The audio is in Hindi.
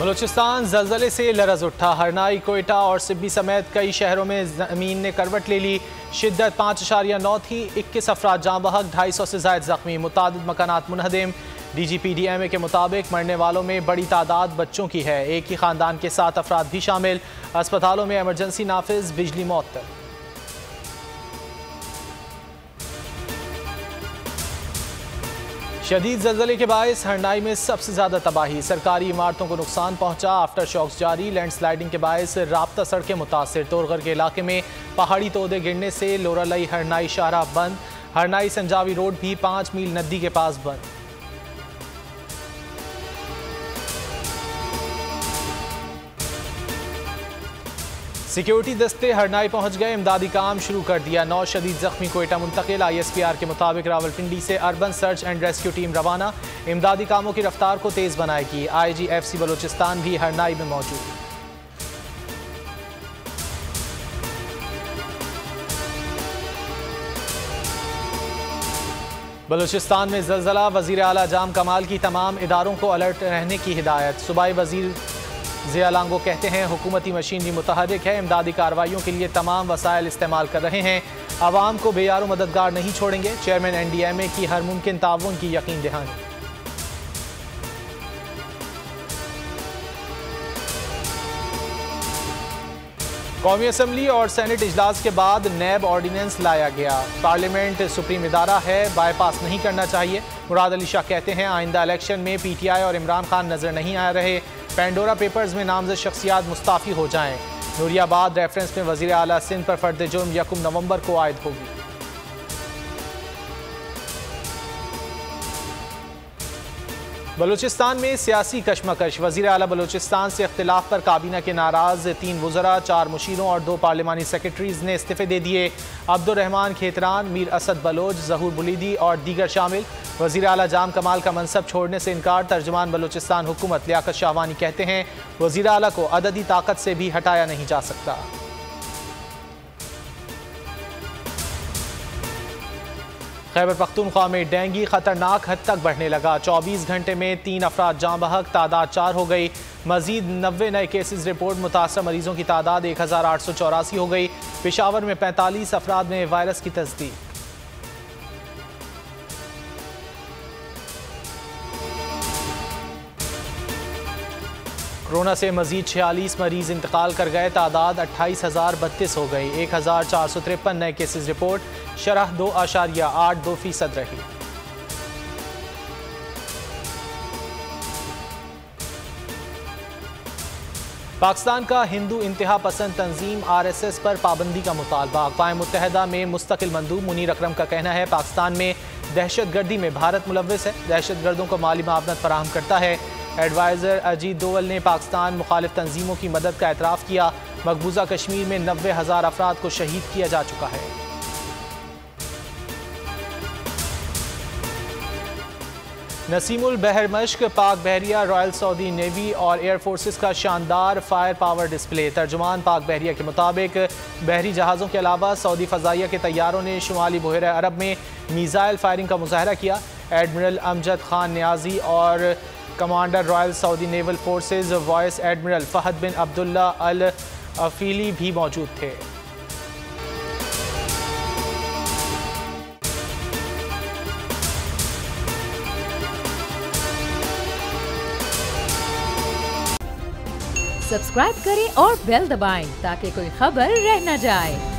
बलूचिस्तान जलजले से लरज उठा। हरनाई, कोयटा और सिब्बी समेत कई शहरों में ज़मीन ने करवट ले ली। शिद्दत 5.9 थी। 21 अफराद जाँ बहक, 250 से ज़ायद ज़ख्मी, मुतादिद मकानात मुनहदिम। DGPDMA के मुताबिक मरने वालों में बड़ी तादाद बच्चों की है। एक ही ख़ानदान के 7 अफराद भी शामिल। अस्पतालों में एमरजेंसी नाफिज, बिजली मअतल। शदीद ज़लज़ले के बायस हरनाई में सबसे ज़्यादा तबाही। सरकारी इमारतों को नुकसान पहुंचा। आफ्टर शॉक्स जारी। लैंडस्लाइडिंग के बायस राब्ता सड़कें मुतासिर। तोरगर के इलाके में पहाड़ी तोदे गिरने से लोरालई हरनाई शाहराह बंद। हरनाई संजावी रोड भी 5 मील नदी के पास बंद। सिक्योरिटी दस्ते हरनाई पहुंच गए। इमदादी काम शुरू कर दिया। 9 शदीद जख्मी कोयटा मुंतकिल। ISPR के मुताबिक रावलपिंडी से urban search and rescue team रवाना। इमदादी कामों की रफ्तार को तेज बनाएगी। IGFC बलूचिस्तान भी हरनाई में मौजूद। बलूचिस्तान में ज़लज़ला। वज़ीर आला जाम कमाल की तमाम इदारों को अलर्ट रहने की हिदायत। सूबाई वज़ीर ज़िया लांगो कहते हैं हुकूमती मशीनरी मुतहर्रिक है। इमदादी कार्रवाइयों के लिए तमाम वसाइल इस्तेमाल कर रहे हैं। आवाम को बेयारो मददगार नहीं छोड़ेंगे। चेयरमैन NDMA की हर मुमकिन ताउन की यकीन दहानी। कौमी असम्बली और सेनेट इजलास के बाद नैब ऑर्डिनेंस लाया गया। पार्लियामेंट सुप्रीम इदारा है, बाईपास नहीं करना चाहिए। मुराद अली शाह कहते हैं आइंदा इलेक्शन में PTI और इमरान खान नजर नहीं आ रहे। पेंडोरा पेपर्स में नामजद शख्सियात मुस्ताफ़ी हो जाएं। नूरियाबाद रेफरेंस में वज़ीर आला सिंध पर फर्द जुर्म 1 नवंबर को आयद होगी। बलूचिस्तान में सियासी कशमकश। वज़ीर आला बलूचिस्तान से इख्तिलाफ पर काबीना के नाराज 3 वज़रा, 4 मुशीरों और 2 पार्लिमानी सेक्रेटरीज ने इस्तीफ़े दे दिए। अब्दुर्रहमान खेतरान, मीर असद बलोच, ज़हूर बुलीदी और दीगर शामिल। वज़ीर आला जाम कमाल का मनसब छोड़ने से इनकार। तर्जुमान बलूचिस्तान हुकूमत लियाकत शाहवानी कहते हैं वज़ीर आला को अददी ताकत से भी हटाया नहीं जा सकता। खैबर पख्तूनख्वा में डेंगू खतरनाक हद तक बढ़ने लगा। 24 घंटे में 3 अफराद जाँ बहक, तादाद 4 हो गई। मजीद 90 नए केसेस रिपोर्ट। मुतासर मरीजों की तादाद 1884 हो गई। पेशावर में 45 अफराद में वायरस की तस्दीक। कोरोना से मजीद 46 मरीज इंतकाल कर गए। तादाद 28,032 हो गई। 1453 नए केसेस रिपोर्ट। शरह 2.82% रही। पाकिस्तान का हिंदू इंतहा पसंद तंजीम RSS पर पाबंदी का मुतालबा। अक़वाम मुत्तहिदा में मुस्तकिल मंदूब मुनीर अकरम का कहना है पाकिस्तान में दहशतगर्दी में भारत मुलव्विस है, दहशतगर्दों को माली मुआवनत फराहम करता है। एडवाइज़र अजीत दोवल ने पाकिस्तान मुखालिफ तंजीमों की मदद का एतराफ़ किया। मकबूजा कश्मीर में 90,000 अफराद को शहीद किया जा चुका है। नसीमुल बहर मश्क, पाक बहरिया, रॉयल सऊदी नेवी और एयर फोर्सेस का शानदार फायर पावर डिस्प्ले। तर्जुमान पाक बहरिया के मुताबिक बहरी जहाज़ों के अलावा सऊदी फ़ज़ाइया के तैयारों ने शुमाली बहर अरब में मीज़ाइल फायरिंग का मुजाहरा किया। एडमिरल अमजद खान न्याजी और commander royal Saudi naval forces vice admiral Fahd bin Abdullah al Afeeli भी मौजूद थे। सब्सक्राइब करें और बेल दबाएं ताकि कोई खबर रह न जाए।